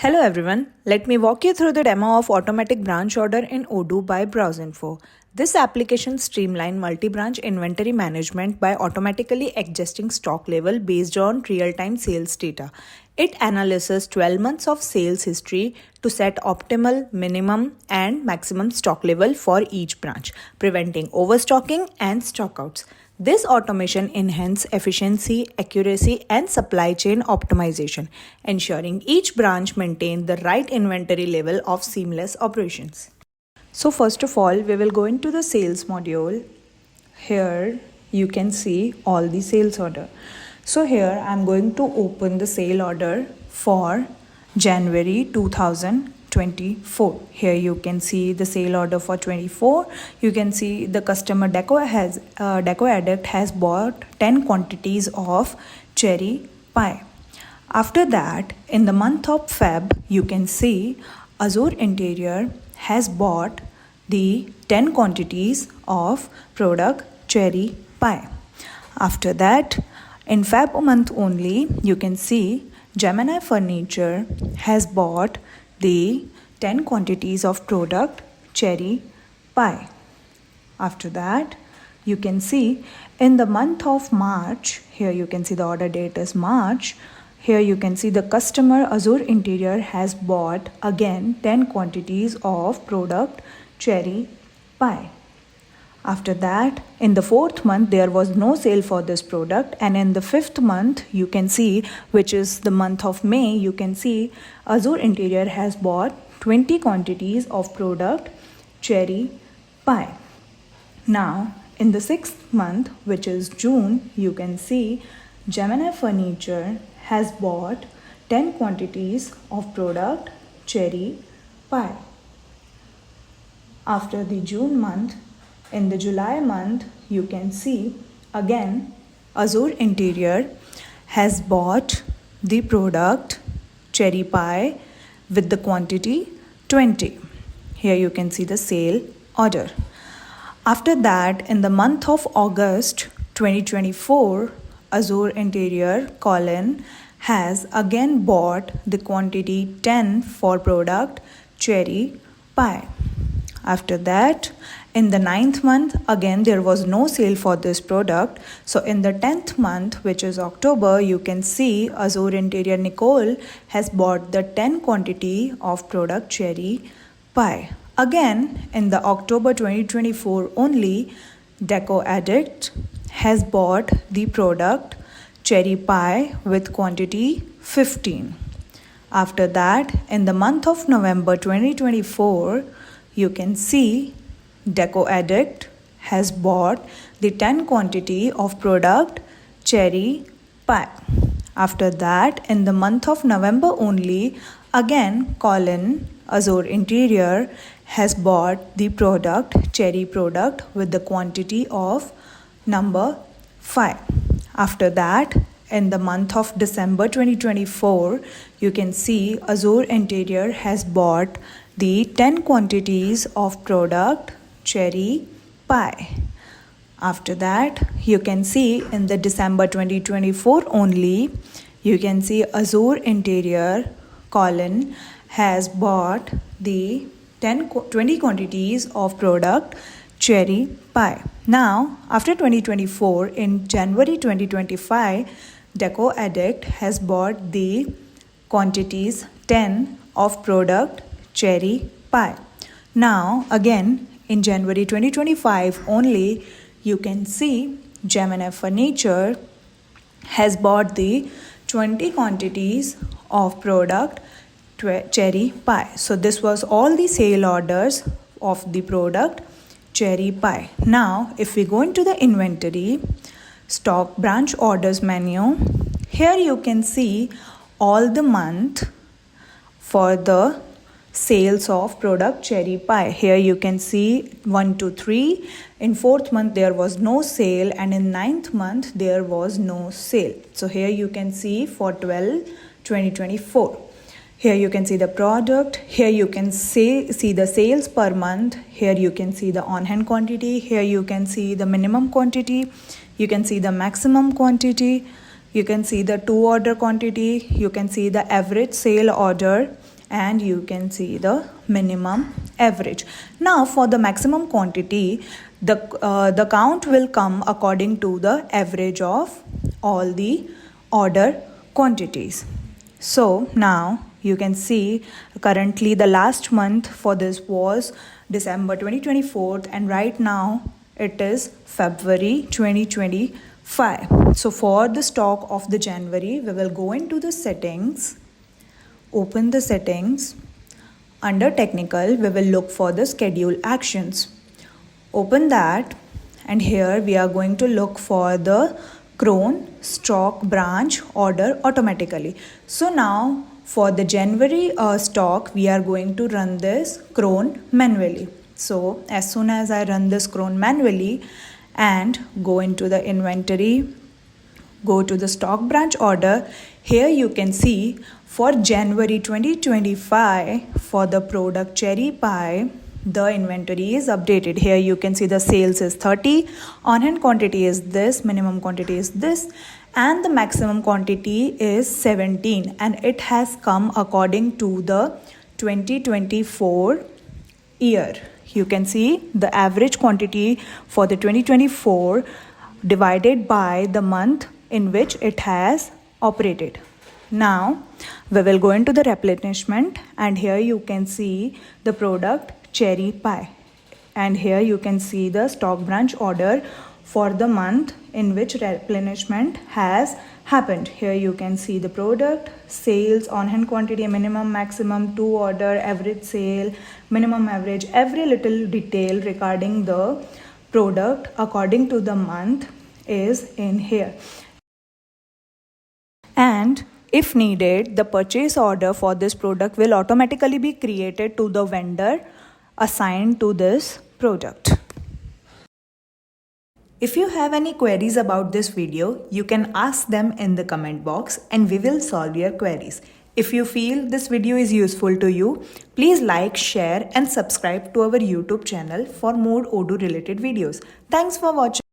Hello everyone, let me walk you through the demo of automatic branch order in Odoo by BrowseInfo. This application streamlines multi-branch inventory management by automatically adjusting stock level based on real-time sales data. It analyzes 12 months of sales history to set optimal, minimum and maximum stock level for each branch, preventing overstocking and stockouts. This automation enhances efficiency, accuracy, and supply chain optimization, ensuring each branch maintains the right inventory level of seamless operations. So first of all, we will go into the sales module. Here you can see all the sales order. So here I'm going to open the sale order for January 2024. Here you can see the sale order for 24. You can see the customer Deco Addict has bought 10 quantities of cherry pie. After that, in the month of Feb, you can see Azure Interior has bought the 10 quantities of product cherry pie. After that, in Feb month only, you can see Gemini Furniture has bought the 10 quantities of product cherry pie. After that, you can see in the month of March, here you can see the order date is March. Here you can see the customer Azure Interior has bought again 10 quantities of product cherry pie. After that, in the 4th month, there was no sale for this product, and in the 5th month, you can see, which is the month of May, you can see Azure Interior has bought 20 quantities of product cherry pie. Now, in the 6th month, which is June, you can see Gemini Furniture has bought 10 quantities of product cherry pie. After the June month, in the July month, you can see again Azure Interior has bought the product cherry pie with the quantity 20. Here you can see the sale order. After that, in the month of August 2024, Azure Interior has again bought the quantity 10 for product cherry pie. After that, in the 9th month, again there was no sale for this product. So in the 10th month, which is October, you can see Azure Interior Nicole has bought the 10 quantity of product cherry pie. Again, in the October 2024 only, Deco Addict has bought the product cherry pie with quantity 15. After that, in the month of November 2024, you can see Deco Addict has bought the 10 quantity of product cherry pie. After that, in the month of November only, again Azure Interior has bought the product cherry product with the quantity of number 5. After that, in the month of December 2024, you can see Azure Interior has bought the 10 quantities of product cherry pie. After that, you can see in the December 2024 only, you can see Azure Interior has bought the 20 quantities of product cherry pie. Now, after 2024, in January 2025, Deco Addict has bought the quantities 10 of product cherry pie. Now, again, in January 2025 only, you can see Gemini Furniture has bought the 20 quantities of product cherry pie. So this was all the sale orders of the product cherry pie. Now, if we go into the inventory, stock branch orders menu, here you can see all the month for the sales of product cherry pie. Here you can see 1 to 3. In 4th month there was no sale, and in 9th month there was no sale. So here you can see for 12/2024. Here you can see the product. Here you can see the sales per month. Here you can see the on-hand quantity. Here you can see the minimum quantity. You can see the maximum quantity. You can see the 2 order quantity. You can see the average sale order. and you can see the minimum average. Now for the maximum quantity, the count will come according to the average of all the order quantities. So now you can see currently the last month for this was December 2024 and right now it is February 2025. So for the stock of the January, we will go into the settings, open the settings. Under technical, we will look for the schedule actions. Open that, and here we are going to look for the Cron stock branch order automatically. So now for the January stock, we are going to run this Cron manually. So as soon as I run this Cron manually and go into the inventory, go to the stock branch order, here you can see for January 2025 for the product cherry pie, the inventory is updated. Here you can see the sales is 30, on hand quantity is this, minimum quantity is this, and the maximum quantity is 17, and it has come according to the 2024 year. You can see the average quantity for the 2024 divided by the month in which it has operated. Now we will go into the replenishment, and here you can see the product cherry pie, and here you can see the stock branch order for the month in which replenishment has happened. Here you can see the product, sales, on hand quantity, minimum, maximum, to order, average sale, minimum average, every little detail regarding the product according to the month is in here. And if needed, the purchase order for this product will automatically be created to the vendor assigned to this product. If you have any queries about this video, you can ask them in the comment box and we will solve your queries. If you feel this video is useful to you, please like, share and subscribe to our YouTube channel for more Odoo related videos. Thanks for watching.